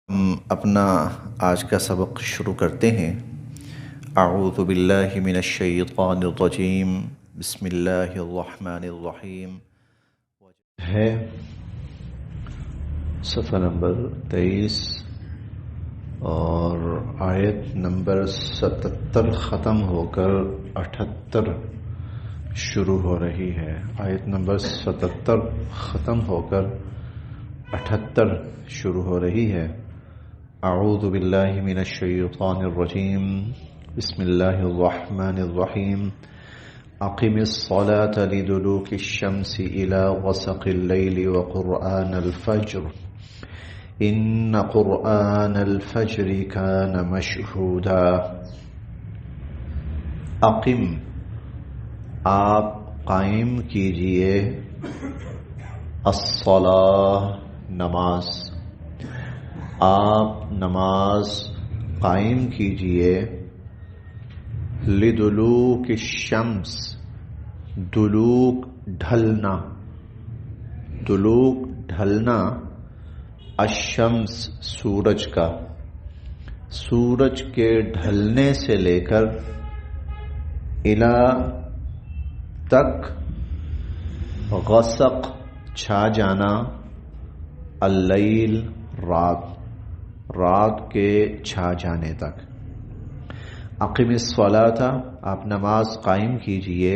ہم اپنا آج کا سبق شروع کرتے ہیں۔ اعوذ باللہ من الشیطان الرجیم، بسم اللہ الرحمن الرحیم۔ ہے صفحہ نمبر 23 اور آیت نمبر 77 ختم ہو کر 78 شروع ہو رہی ہے۔ آیت نمبر 77 ختم ہو کر 78 شروع ہو رہی ہے۔ اعوذ باللہ من الشیطان الرجیم، بسم اللہ الرحمن الرحیم۔ اقم الصلاة لدلوک الشمس الى غسق اللیل وقرآن الفجر ان قرآن الفجر کان مشہودا۔ اقم، آپ قائم کیجئے، الصلاۃ، نماز، آپ نماز قائم کیجئے، لدلوک الشمس، دلوک ڈھلنا، دلوک ڈھلنا، الشمس سورج کا، سورج کے ڈھلنے سے لے کر الی تک، غسق چھا جانا، اللیل رات، رات کے چھا جانے تک۔ اقم الصلاۃ، آپ نماز قائم کیجئے،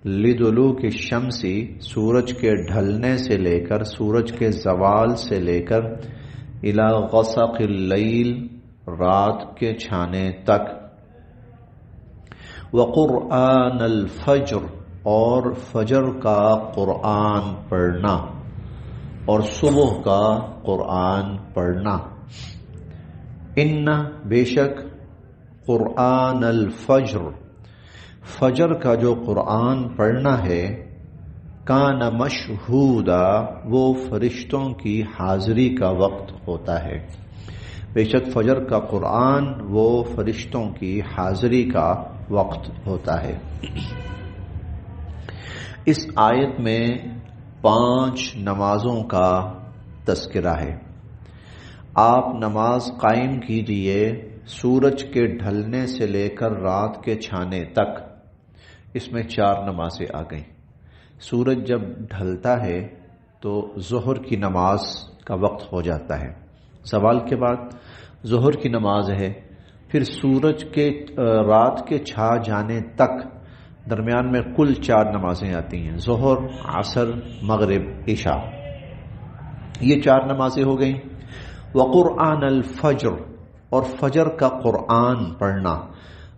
لدلوک الشمس، سورج کے ڈھلنے سے لے کر، سورج کے زوال سے لے کر، الی غسق اللیل، رات کے چھانے تک، وقرآن الفجر، اور فجر کا قرآن پڑھنا، اور صبح کا قرآن پڑھنا۔ ان، بے شک، قرآن الفجر، فجر کا جو قرآن پڑھنا ہے، کان مشہودا، وہ فرشتوں کی حاضری کا وقت ہوتا ہے۔ بے شک فجر کا قرآن وہ فرشتوں کی حاضری کا وقت ہوتا ہے۔ اس آیت میں 5 نمازوں کا تذکرہ ہے۔ آپ نماز قائم کیجئے، سورج کے ڈھلنے سے لے کر رات کے چھانے تک۔ اس میں 4 نمازیں آ گئیں۔ سورج جب ڈھلتا ہے تو ظہر کی نماز کا وقت ہو جاتا ہے، زوال کے بعد ظہر کی نماز ہے، پھر سورج کے رات کے چھا جانے تک درمیان میں کل 4 نمازیں آتی ہیں، ظہر، عصر، مغرب، عشاء، یہ 4 نمازیں ہو گئیں۔ وقرآن الفجر، اور فجر کا قرآن پڑھنا۔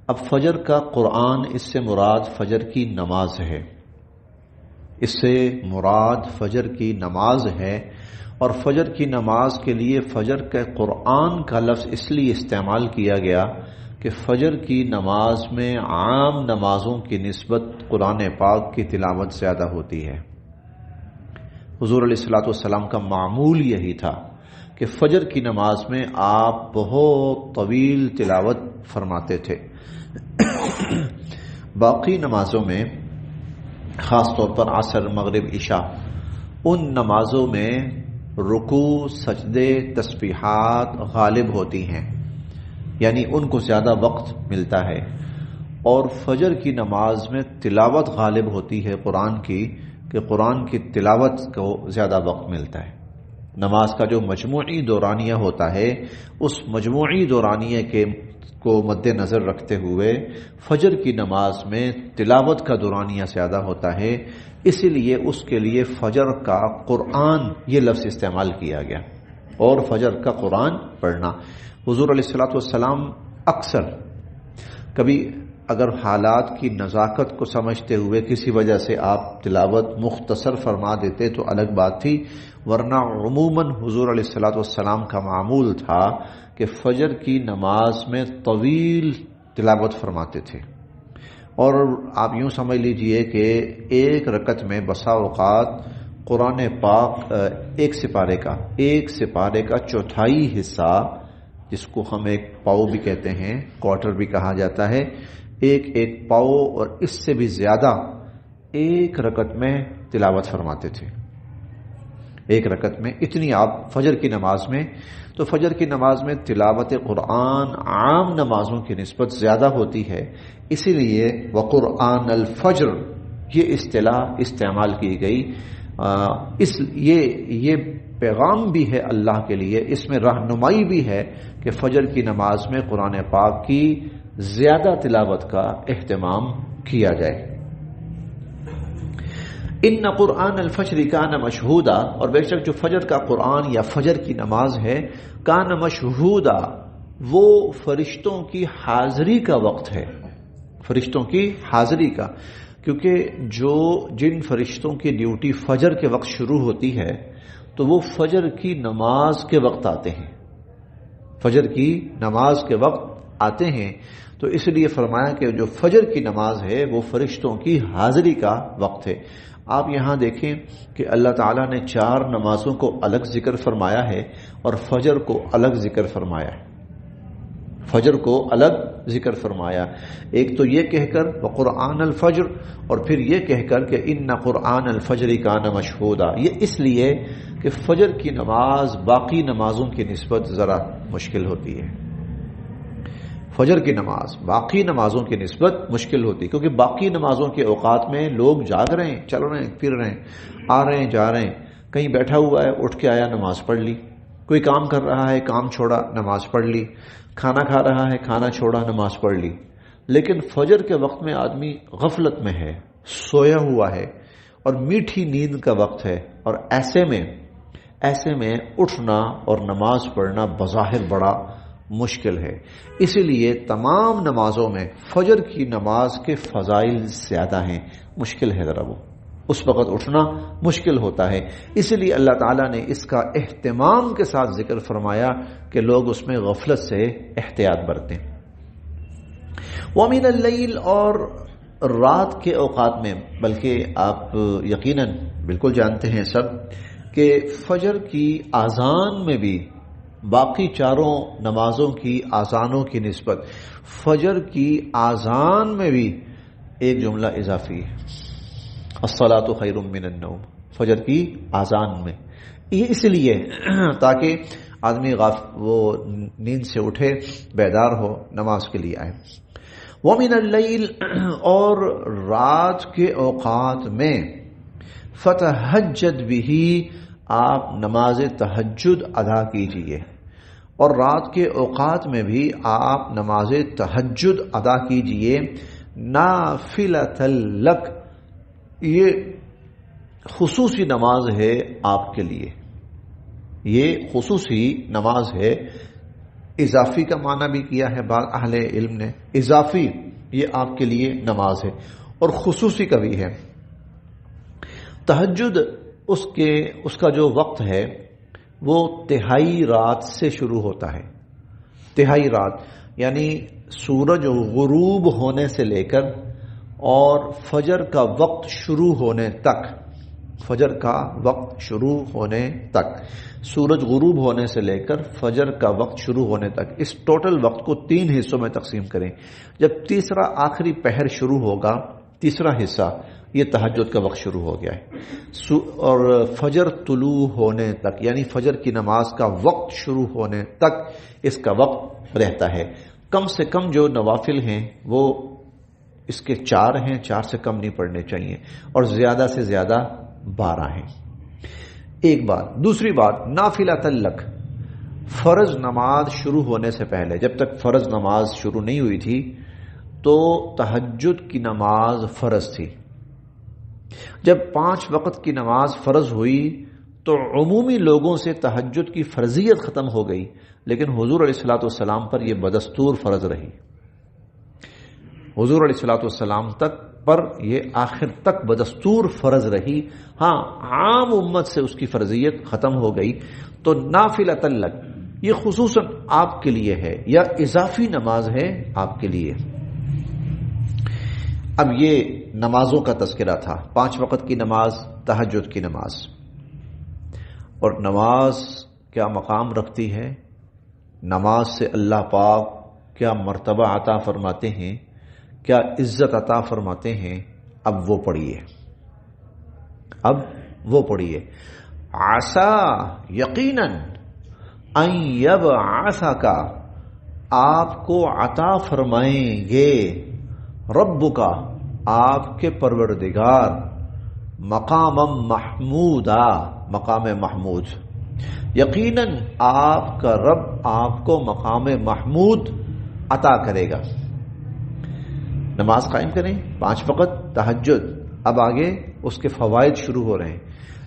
اب فجر کا قرآن، اس سے مراد فجر کی نماز ہے، اس سے مراد فجر کی نماز ہے، اور فجر کی نماز کے لیے فجر کے قرآن کا لفظ اس لیے استعمال کیا گیا کہ فجر کی نماز میں عام نمازوں کی نسبت قرآن پاک کی تلاوت زیادہ ہوتی ہے۔ حضور علیہ الصلوۃ والسلام کا معمول یہی تھا کہ فجر کی نماز میں آپ بہت طویل تلاوت فرماتے تھے۔ باقی نمازوں میں، خاص طور پر عصر، مغرب، عشاء، ان نمازوں میں رکوع، سجدے، تسبیحات غالب ہوتی ہیں، یعنی ان کو زیادہ وقت ملتا ہے، اور فجر کی نماز میں تلاوت غالب ہوتی ہے قرآن کی، کہ قرآن کی تلاوت کو زیادہ وقت ملتا ہے۔ نماز کا جو مجموعی دورانیہ ہوتا ہے، اس مجموعی دورانیے کو مد نظر رکھتے ہوئے فجر کی نماز میں تلاوت کا دورانیہ زیادہ ہوتا ہے، اسی لیے اس کے لیے فجر کا قرآن یہ لفظ استعمال کیا گیا، اور فجر کا قرآن پڑھنا۔ حضور علیہ الصلوۃ والسلام اکثر، کبھی اگر حالات کی نزاکت کو سمجھتے ہوئے کسی وجہ سے آپ تلاوت مختصر فرما دیتے تو الگ بات تھی، ورنہ عموماً حضور علیہ الصلوۃ والسلام کا معمول تھا کہ فجر کی نماز میں طویل تلاوت فرماتے تھے، اور آپ یوں سمجھ لیجئے کہ ایک رکعت میں بسا اوقات قرآن پاک ایک سپارے کا چوتھائی حصہ، جس کو ہم ایک پاؤ بھی کہتے ہیں، کوارٹر بھی کہا جاتا ہے، ایک پاؤ اور اس سے بھی زیادہ ایک رکعت میں تلاوت فرماتے تھے۔ ایک رکعت میں اتنی آپ فجر کی نماز میں، تو فجر کی نماز میں تلاوت قرآن عام نمازوں کی نسبت زیادہ ہوتی ہے، اسی لیے وقرآن الفجر یہ اصطلاح استعمال کی گئی۔ یہ پیغام بھی ہے اللہ کے لیے، اس میں رہنمائی بھی ہے کہ فجر کی نماز میں قرآن پاک کی زیادہ تلاوت کا اہتمام کیا جائے۔ ان قرآن الفجر کان مشہودا، اور بے شک جو فجر کا قرآن یا فجر کی نماز ہے، کان مشہودا، وہ فرشتوں کی حاضری کا وقت ہے، فرشتوں کی حاضری کا، کیونکہ جن فرشتوں کی ڈیوٹی فجر کے وقت شروع ہوتی ہے تو وہ فجر کی نماز کے وقت آتے ہیں، فجر کی نماز کے وقت آتے ہیں، تو اس لیے فرمایا کہ جو فجر کی نماز ہے وہ فرشتوں کی حاضری کا وقت ہے۔ آپ یہاں دیکھیں کہ اللہ تعالیٰ نے 4 نمازوں کو الگ ذکر فرمایا ہے اور فجر کو الگ ذکر فرمایا ہے، فجر کو الگ ذکر فرمایا، ایک تو یہ کہہ کر وقرآن الفجر، اور پھر یہ کہہ کر کہ ان قرآن الفجر کان مشہودا، یہ اس لیے کہ فجر کی نماز باقی نمازوں کی نسبت ذرا مشکل ہوتی ہے، فجر کی نماز باقی نمازوں کی نسبت مشکل ہوتی ہے، کیونکہ باقی نمازوں کے اوقات میں لوگ جاگ رہے ہیں، چل رہے ہیں، پھر رہے ہیں، آ رہے ہیں، جا رہے ہیں، کہیں بیٹھا ہوا ہے اٹھ کے آیا نماز پڑھ لی، کوئی کام کر رہا ہے کام چھوڑا نماز پڑھ لی، کھانا کھا رہا ہے کھانا چھوڑا نماز پڑھ لی۔ لیکن فجر کے وقت میں آدمی غفلت میں ہے، سویا ہوا ہے اور میٹھی نیند کا وقت ہے، اور ایسے میں اٹھنا اور نماز پڑھنا بظاہر بڑا مشکل ہے، اسی لیے تمام نمازوں میں فجر کی نماز کے فضائل زیادہ ہیں، مشکل ہے ذرا، وہ اس وقت اٹھنا مشکل ہوتا ہے، اسی لیے اللہ تعالیٰ نے اس کا اہتمام کے ساتھ ذکر فرمایا کہ لوگ اس میں غفلت سے احتیاط برتیں۔ وَمِنَ اللَّيْلِ، اور رات کے اوقات میں، بلکہ آپ یقیناً بالکل جانتے ہیں سب کہ فجر کی آذان میں بھی باقی 4 نمازوں کی آذانوں کی نسبت فجر کی آذان میں بھی ایک جملہ اضافی ہے، الصلاۃ خیر من النوم، فجر کی آذان میں، یہ اس لیے تاکہ آدمی وہ نیند سے اٹھے، بیدار ہو، نماز کے لیے آئے۔ وَمِنَ اللَّيْلِ، اور رات کے اوقات میں، فَتَہَجَّدْ بِهِ، آپ نماز تہجد ادا کیجئے، اور رات کے اوقات میں بھی آپ نماز تہجد ادا کیجئے، نافلۃ لک، یہ خصوصی نماز ہے آپ کے لیے، یہ خصوصی نماز ہے، اضافی کا معنی بھی کیا ہے بعض اہل علم نے، اضافی یہ آپ کے لیے نماز ہے، اور خصوصی کا بھی ہے۔ تہجد اس کا جو وقت ہے وہ تہائی رات سے شروع ہوتا ہے، تہائی رات یعنی سورج غروب ہونے سے لے کر اور فجر کا وقت شروع ہونے تک، فجر کا وقت شروع ہونے تک، سورج غروب ہونے سے لے کر فجر کا وقت شروع ہونے تک، اس ٹوٹل وقت کو 3 حصوں میں تقسیم کریں، جب تیسرا آخری پہر شروع ہوگا، تیسرا حصہ، یہ تہجد کا وقت شروع ہو گیا ہے، اور فجر طلوع ہونے تک یعنی فجر کی نماز کا وقت شروع ہونے تک اس کا وقت رہتا ہے۔ کم سے کم جو نوافل ہیں وہ اس کے 4 ہیں، 4 سے کم نہیں پڑھنے چاہیے، اور زیادہ سے زیادہ 12 ہیں۔ ایک بات، دوسری بات، نافلۃ لک، فرض نماز شروع ہونے سے پہلے، جب تک فرض نماز شروع نہیں ہوئی تھی تو تہجد کی نماز فرض تھی، جب 5 وقت کی نماز فرض ہوئی تو عمومی لوگوں سے تہجد کی فرضیت ختم ہو گئی، لیکن حضور علیہ الصلوۃ والسلام پر یہ بدستور فرض رہی، حضور علیہ الصلوۃ والسلام تک پر یہ آخر تک بدستور فرض رہی، ہاں عام امت سے اس کی فرضیت ختم ہو گئی، تو نافلۃ لک یہ خصوصاً آپ کے لیے ہے، یا اضافی نماز ہے آپ کے لیے۔ اب یہ نمازوں کا تذکرہ تھا، 5 وقت کی نماز، تہجد کی نماز، اور نماز کیا مقام رکھتی ہے، نماز سے اللہ پاک کیا مرتبہ عطا فرماتے ہیں، کیا عزت عطا فرماتے ہیں، اب وہ پڑھیے، اب وہ پڑھیے، عسا یقیناً ان یبعثک آپ کو عطا فرمائیں گے ربک آپ کے پروردگار مقام محمودا مقام محمود، یقیناً آپ کا رب آپ کو مقام محمود عطا کرے گا۔ نماز قائم کریں 5 وقت تہجد، اب آگے اس کے فوائد شروع ہو رہے ہیں۔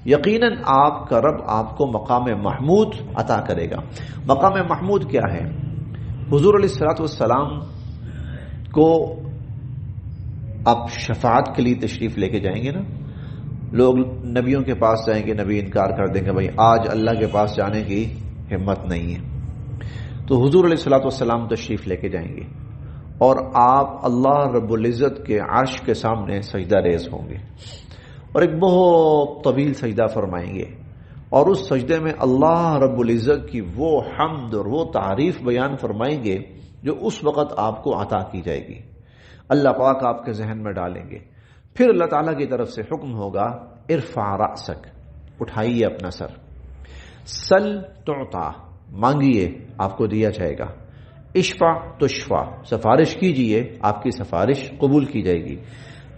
یقیناً آپ کا رب آپ کو مقام محمود عطا کرے گا۔ مقام محمود کیا ہے؟ حضور علیہ الصلوۃ والسلام کو آپ شفاعت کے لیے تشریف لے کے جائیں گے نا، لوگ نبیوں کے پاس جائیں گے، نبی انکار کر دیں گے بھائی آج اللہ کے پاس جانے کی ہمت نہیں ہے، تو حضور علیہ الصلوۃ والسلام تشریف لے کے جائیں گے اور آپ اللہ رب العزت کے عرش کے سامنے سجدہ ریز ہوں گے اور ایک بہت طویل سجدہ فرمائیں گے، اور اس سجدے میں اللہ رب العزت کی وہ حمد اور وہ تعریف بیان فرمائیں گے جو اس وقت آپ کو عطا کی جائے گی، اللہ پاک آپ کے ذہن میں ڈالیں گے۔ پھر اللہ تعالیٰ کی طرف سے حکم ہوگا ارفع رأسک، اٹھائیے اپنا سر، سل تعطا، مانگیے آپ کو دیا جائے گا، اشفع تشفع، سفارش کیجئے آپ کی سفارش قبول کی جائے گی۔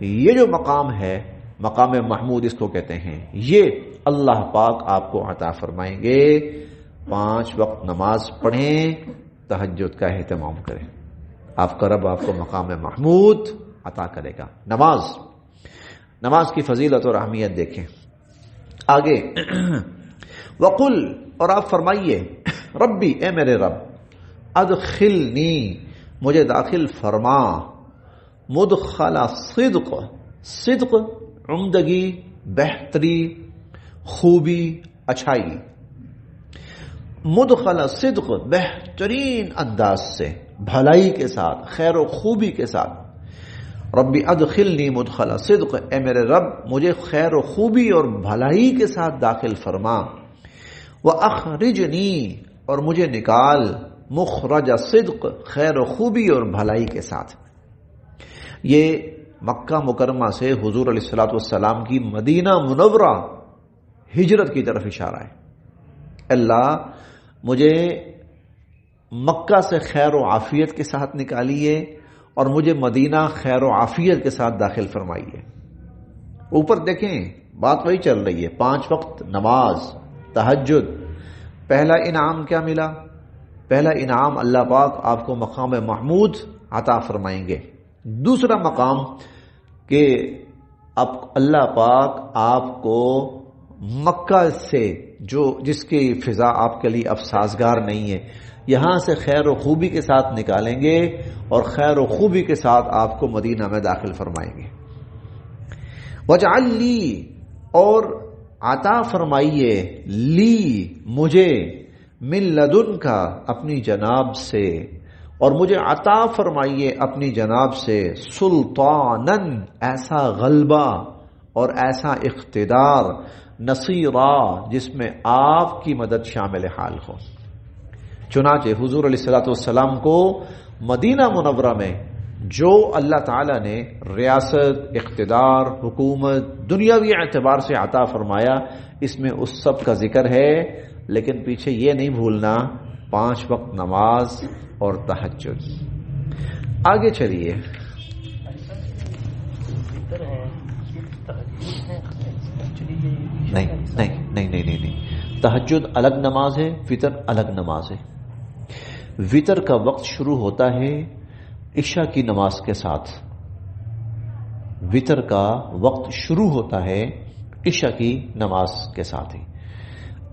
یہ جو مقام ہے مقام محمود اس کو کہتے ہیں، یہ اللہ پاک آپ کو عطا فرمائیں گے۔ 5 وقت نماز پڑھیں، تہجد کا اہتمام کریں، آپ کا رب آپ کو مقام محمود عطا کرے گا۔ نماز کی فضیلت اور اہمیت دیکھیں آگے۔ وقل، اور آپ فرمائیے ربی، اے میرے رب، ادخلنی، مجھے داخل فرما، مدخل صدق، صدق عمدگی، بہتری، خوبی، اچھائی، مدخل صدق بہترین انداز سے، بھلائی کے ساتھ، خیر و خوبی کے ساتھ۔ ربی ادخلنی مدخل صدق، اے میرے رب مجھے خیر و خوبی اور بھلائی کے ساتھ داخل فرما، واخرجنی، اور مجھے نکال، مخرج صدق، خیر و خوبی اور بھلائی کے ساتھ۔ یہ مکہ مکرمہ سے حضور علیہ الصلوۃ والسلام کی مدینہ منورہ ہجرت کی طرف اشارہ ہے۔ اللہ مجھے مکہ سے خیر و عافیت کے ساتھ نکالیے اور مجھے مدینہ خیر و عافیت کے ساتھ داخل فرمائیے۔ اوپر دیکھیں بات وہی چل رہی ہے، 5 وقت نماز، تہجد۔ پہلا انعام کیا ملا؟ پہلا انعام اللہ پاک آپ کو مقام محمود عطا فرمائیں گے۔ دوسرا مقام کہ اب اللہ پاک آپ کو مکہ سے جس کی فضا آپ کے لیے اب سازگار نہیں ہے، یہاں سے خیر و خوبی کے ساتھ نکالیں گے اور خیر و خوبی کے ساتھ آپ کو مدینہ میں داخل فرمائیں گے۔ وَاجْعَلْ لِي، اور عطا فرمائیے، لی مجھے، من لدن کا اپنی جناب سے، اور مجھے عطا فرمائیے اپنی جناب سے، سلطانن ایسا غلبہ اور ایسا اقتدار، نصیرا جس میں آپ کی مدد شامل حال ہو۔ چنانچہ حضور علیہ الصلوۃ والسلام کو مدینہ منورہ میں جو اللہ تعالیٰ نے ریاست، اقتدار، حکومت دنیاوی اعتبار سے عطا فرمایا، اس میں اس سب کا ذکر ہے، لیکن پیچھے یہ نہیں بھولنا 5 وقت نماز اور تہجد۔ آگے چلیے، نہیں، تہجد الگ نماز ہے، وتر الگ نماز ہے۔ وتر کا وقت شروع ہوتا ہے عشاء کی نماز کے ساتھ، وتر کا وقت شروع ہوتا ہے عشاء کی نماز کے ساتھ ہی۔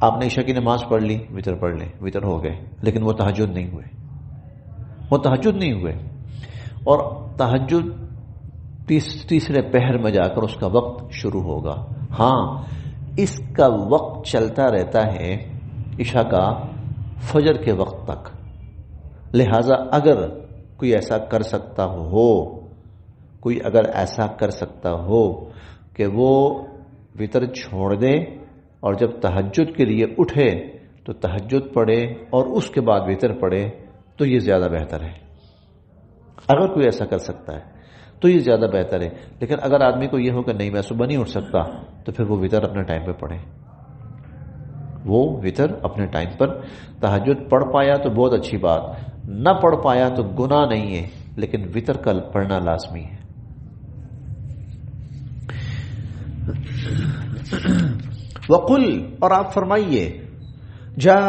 آپ نے عشاء کی نماز پڑھ لی، وتر پڑھ لیں، وتر ہو گئے، لیکن وہ تہجد نہیں ہوئے، اور تہجد تیسرے پہر میں جا کر اس کا وقت شروع ہوگا۔ ہاں، اس کا وقت چلتا رہتا ہے عشاء کا فجر کے وقت تک، لہذا اگر کوئی ایسا کر سکتا ہو کہ وہ وتر چھوڑ دے اور جب تہجد کے لیے اٹھے تو تہجد پڑھے اور اس کے بعد وتر پڑھے تو یہ زیادہ بہتر ہے۔ اگر کوئی ایسا کر سکتا ہے تو یہ زیادہ بہتر ہے، لیکن اگر آدمی کو یہ ہو کہ نہیں میں صبح نہیں اٹھ سکتا تو پھر وہ وتر اپنے ٹائم پہ پڑھے، وہ وتر اپنے ٹائم پر. تہجد پڑھ پایا تو بہت اچھی بات، نہ پڑھ پایا تو گناہ نہیں ہے، لیکن وتر کا پڑھنا لازمی ہے. وقل، اور آپ فرمائیے، جاء،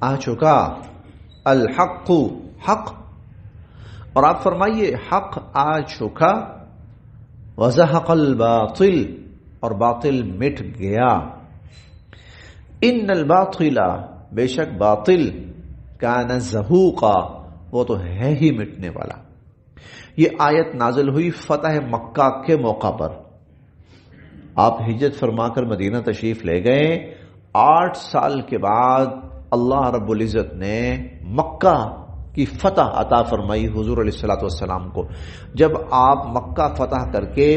آ چکا، الحق، حق، اور آپ فرمائیے حق آ چکا، وزہق الباطل، اور باطل مٹ گیا. ان الباطل، بے شک باطل، کان زہوقا، وہ تو ہے ہی مٹنے والا. یہ آیت نازل ہوئی فتح مکہ کے موقع پر. آپ ہجرت فرما کر مدینہ تشریف لے گئے. 8 سال کے بعد اللہ رب العزت نے مکہ کی فتح عطا فرمائی حضور علیہ الصلوۃ والسلام کو. جب آپ مکہ فتح کر کے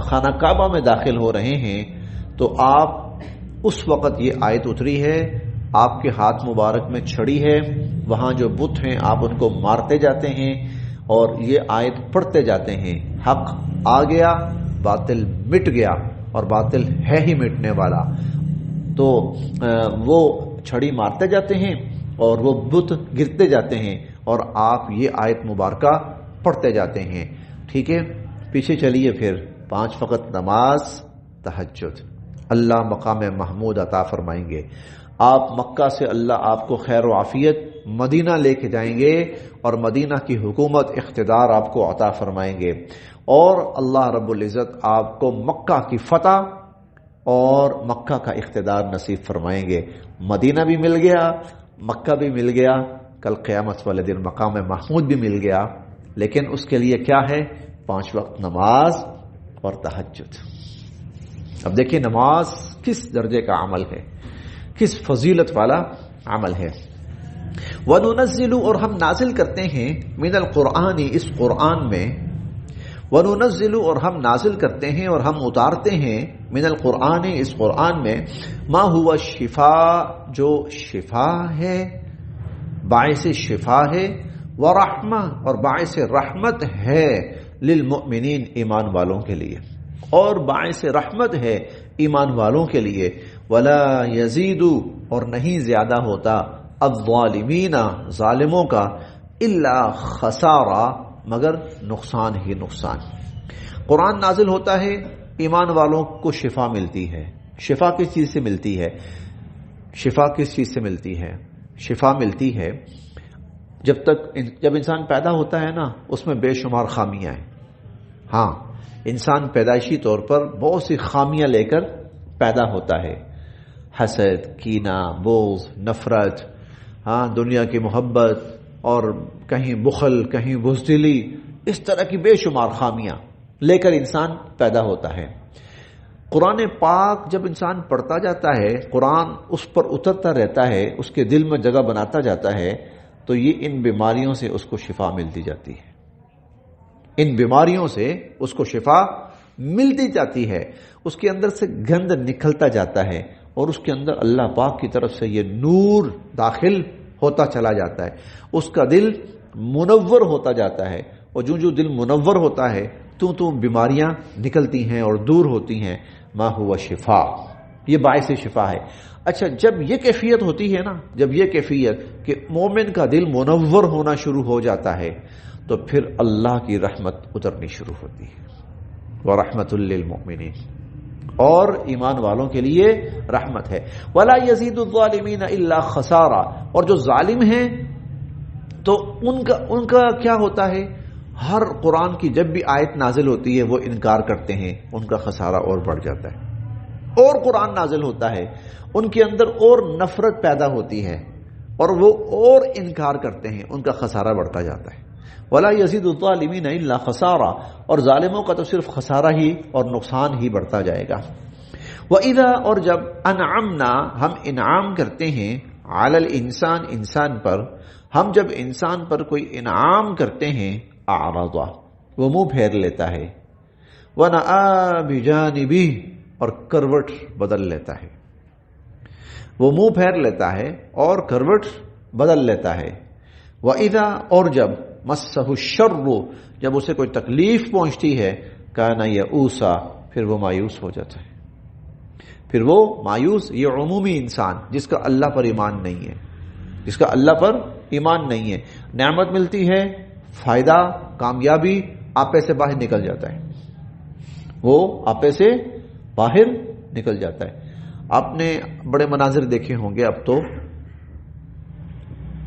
خانہ کعبہ میں داخل ہو رہے ہیں تو آپ اس وقت یہ آیت اتری ہے. آپ کے ہاتھ مبارک میں چھڑی ہے، وہاں جو بت ہیں آپ ان کو مارتے جاتے ہیں اور یہ آیت پڑھتے جاتے ہیں. حق آ گیا، باطل مٹ گیا، اور باطل ہے ہی مٹنے والا. تو وہ چھڑی مارتے جاتے ہیں اور وہ بت گرتے جاتے ہیں، اور آپ یہ آیت مبارکہ پڑھتے جاتے ہیں. ٹھیک ہے، پیچھے چلیے. پھر 5 وقت نماز، تہجد، اللہ مقام محمود عطا فرمائیں گے. آپ مکہ سے اللہ آپ کو خیر و عافیت مدینہ لے کے جائیں گے، اور مدینہ کی حکومت اقتدار آپ کو عطا فرمائیں گے، اور اللہ رب العزت آپ کو مکہ کی فتح اور مکہ کا اقتدار نصیب فرمائیں گے. مدینہ بھی مل گیا، مکہ بھی مل گیا، کل قیامت والے دن مقام محمود بھی مل گیا. لیکن اس کے لیے کیا ہے؟ 5 وقت نماز اور تہجد. اب دیکھیں نماز کس درجے کا عمل ہے، کس فضیلت والا عمل ہے. وَنُنَزِّلُ، اور ہم نازل کرتے ہیں، من القرآن، اس قرآن میں، وَنُنَزِّلُ، اور ہم نازل کرتے ہیں اور ہم اتارتے ہیں، من القرآن، اس قرآن میں، ما ہوا شفاء، جو شفا ہے، باعث شفا ہے، ورحمہ، اور باعث رحمت ہے، للمؤمنین، ایمان والوں کے لیے، اور باعث رحمت ہے ایمان والوں کے لیے. ولا یزید، اور نہیں زیادہ ہوتا، الظالمین، ظالموں کا، الا خسارہ، مگر نقصان ہی نقصان. قرآن نازل ہوتا ہے، ایمان والوں کو شفا ملتی ہے. شفا کس چیز سے ملتی ہے؟ شفا کس چیز سے ملتی ہے؟ شفا ملتی ہے جب انسان پیدا ہوتا ہے نا، اس میں بے شمار خامیاں ہیں. ہاں، انسان پیدائشی طور پر بہت سی خامیاں لے کر پیدا ہوتا ہے. حسد، کینہ، بغض، نفرت، ہاں، دنیا کی محبت، اور کہیں بخل، کہیں بزدلی، اس طرح کی بے شمار خامیاں لے کر انسان پیدا ہوتا ہے. قرآن پاک جب انسان پڑھتا جاتا ہے، قرآن اس پر اترتا رہتا ہے، اس کے دل میں جگہ بناتا جاتا ہے، تو یہ ان بیماریوں سے اس کو شفا ملتی جاتی ہے. ان بیماریوں سے اس کو شفا ملتی جاتی ہے. اس کے اندر سے گند نکلتا جاتا ہے، اور اس کے اندر اللہ پاک کی طرف سے یہ نور داخل ہوتا چلا جاتا ہے. اس کا دل منور ہوتا جاتا ہے، اور جو دل منور ہوتا ہے تو بیماریاں نکلتی ہیں اور دور ہوتی ہیں. ما ہوا شفا، یہ باعث شفا ہے. اچھا، جب یہ کیفیت ہوتی ہے نا، جب یہ کیفیت کہ مومن کا دل منور ہونا شروع ہو جاتا ہے، تو پھر اللہ کی رحمت اترنی شروع ہوتی ہے. وَرَحْمَةٌ لِّلْمُؤْمِنِينَ، اور ایمان والوں کے لیے رحمت ہے. وَلَا يَزِيدُ الظَّالِمِينَ إِلَّا خَسَارًا، اور جو ظالم ہیں تو ان کا کیا ہوتا ہے؟ ہر قرآن کی جب بھی آیت نازل ہوتی ہے وہ انکار کرتے ہیں، ان کا خسارہ اور بڑھ جاتا ہے. اور قرآن نازل ہوتا ہے، ان کے اندر اور نفرت پیدا ہوتی ہے، اور وہ اور انکار کرتے ہیں، ان کا خسارہ بڑھتا جاتا ہے. وَلَا يَزِيدُ الظَّالِمِينَ إِلَّا خَسَارًا، اور ظالموں کا تو صرف خسارہ ہی اور نقصان ہی بڑھتا جائے گا. وَإِذَا، اور جب أَنْعَمْنَا، ہم انعام کرتے ہیں، عَلَى الْإِنسان، انسان پر، ہم جب انسان پر کوئی انعام کرتے ہیں، أَعْرَضَ، وہ منہ پھیر لیتا ہے، وَنَأَىٰ بِجَانِبِهِ، اور کروٹ بدل لیتا ہے. وہ منہ پھیر لیتا ہے اور کروٹ بدل لیتا ہے. وَإِذَا، اور جب مَسَّهُ الشَّرُّ، جب اسے کوئی تکلیف پہنچتی ہے، كَانَ يَئُوسًا، پھر وہ مایوس ہو جاتا ہے، پھر وہ مایوس یہ عمومی انسان جس کا اللہ پر ایمان نہیں ہے، جس کا اللہ پر ایمان نہیں ہے، نعمت ملتی ہے، فائدہ، کامیابی، آپے سے باہر نکل جاتا ہے، وہ آپے سے باہر نکل جاتا ہے۔ آپ نے بڑے مناظر دیکھے ہوں گے اب تو،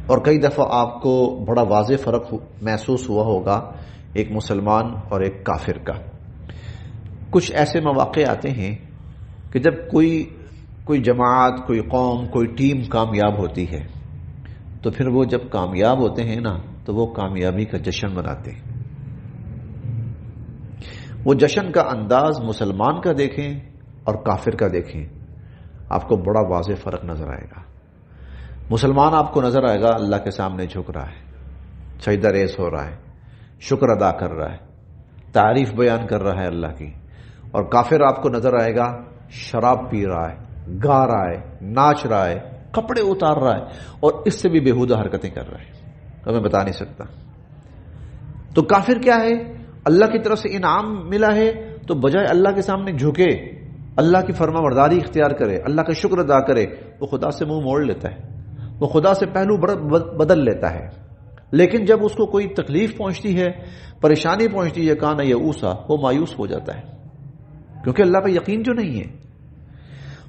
اور کئی دفعہ آپ کو بڑا واضح فرق محسوس ہوا ہوگا ایک مسلمان اور ایک کافر کا۔ کچھ ایسے مواقع آتے ہیں کہ جب کوئی جماعت، کوئی قوم، کوئی ٹیم کامیاب ہوتی ہے تو پھر وہ جب کامیاب ہوتے ہیں نا تو وہ کامیابی کا جشن مناتے ہیں۔ وہ جشن کا انداز مسلمان کا دیکھیں اور کافر کا دیکھیں، آپ کو بڑا واضح فرق نظر آئے گا۔ مسلمان آپ کو نظر آئے گا اللہ کے سامنے جھک رہا ہے، سجدہ ریز ہو رہا ہے، شکر ادا کر رہا ہے، تعریف بیان کر رہا ہے اللہ کی، اور کافر آپ کو نظر آئے گا شراب پی رہا ہے، گا رہا ہے، ناچ رہا ہے، کپڑے اتار رہا ہے، اور اس سے بھی بےہودہ حرکتیں کر رہا ہے، تو میں بتا نہیں سکتا۔ تو کافر کیا ہے؟ اللہ کی طرف سے انعام ملا ہے تو بجائے اللہ کے سامنے جھکے، اللہ کی فرما برداری اختیار کرے، اللہ کا شکر ادا کرے، وہ خدا سے منہ موڑ لیتا ہے، وہ خدا سے پہلو بدل لیتا ہے۔ لیکن جب اس کو کوئی تکلیف پہنچتی ہے، پریشانی پہنچتی ہے، کان یئوسا، وہ مایوس ہو جاتا ہے، کیونکہ اللہ پہ یقین جو نہیں ہے۔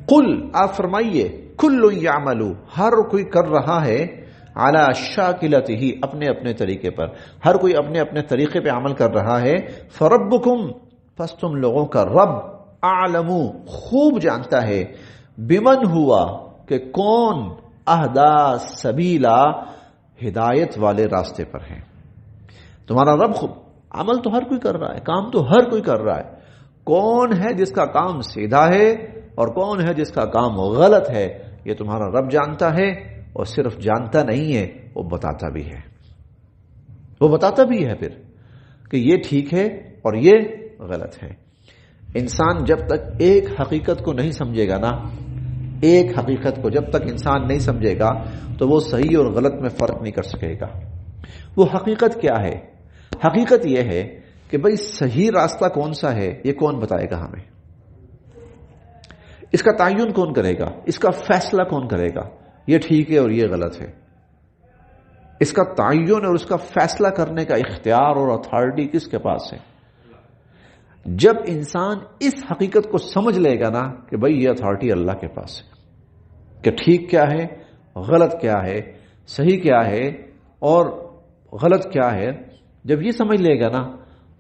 قل، آپ فرمائیے، کل یعمل، ہر کوئی کر رہا ہے، علی شاکلتہ، اپنے اپنے طریقے پر، ہر کوئی اپنے اپنے طریقے پہ عمل کر رہا ہے۔ فربکم، پس تم لوگوں کا رب، اعلم، خوب جانتا ہے، بمن ہوا، کہ کون، اہدا سبیلا، ہدایت والے راستے پر ہیں۔ تمہارا رب خوب، عمل تو ہر کوئی کر رہا ہے، کام تو ہر کوئی کر رہا ہے، کون ہے جس کا کام سیدھا ہے اور کون ہے جس کا کام غلط ہے، یہ تمہارا رب جانتا ہے، اور صرف جانتا نہیں ہے، وہ بتاتا بھی ہے، وہ بتاتا بھی ہے پھر کہ یہ ٹھیک ہے اور یہ غلط ہے۔ انسان جب تک ایک حقیقت کو نہیں سمجھے گا نا، ایک حقیقت کو جب تک انسان نہیں سمجھے گا تو وہ صحیح اور غلط میں فرق نہیں کر سکے گا۔ وہ حقیقت کیا ہے؟ حقیقت یہ ہے کہ بھئی صحیح راستہ کون سا ہے یہ کون بتائے گا ہمیں؟ اس کا تعین کون کرے گا؟ اس کا فیصلہ کون کرے گا؟ یہ ٹھیک ہے اور یہ غلط ہے۔ اس کا تعین اور اس کا فیصلہ کرنے کا اختیار اور اتھارٹی کس کے پاس ہے؟ جب انسان اس حقیقت کو سمجھ لے گا نا کہ بھئی یہ اتھارٹی اللہ کے پاس ہے، کہ ٹھیک کیا ہے، غلط کیا ہے، صحیح کیا ہے اور غلط کیا ہے، جب یہ سمجھ لے گا نا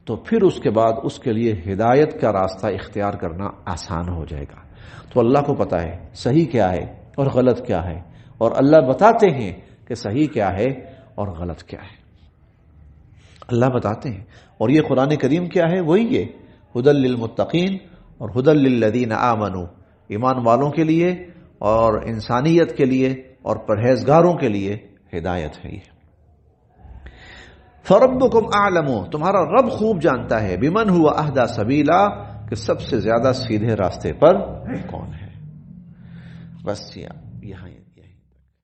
تو پھر اس کے بعد اس کے لیے ہدایت کا راستہ اختیار کرنا آسان ہو جائے گا۔ تو اللہ کو پتا ہے صحیح کیا ہے اور غلط کیا ہے، اور اللہ بتاتے ہیں کہ صحیح کیا ہے اور غلط کیا ہے، اللہ بتاتے ہیں۔ اور یہ قرآن کریم کیا ہے؟ وہی ہے، ہدی للمتقین اور ہدی للذین آمنوا، ایمان والوں کے لیے اور انسانیت کے لیے اور پرہیزگاروں کے لیے ہدایت ہے یہ۔ فربکم اعلم، تمہارا رب خوب جانتا ہے، بمن ہوا اہدی سبیلا، کہ سب سے زیادہ سیدھے راستے پر کون ہے۔ بس یہاں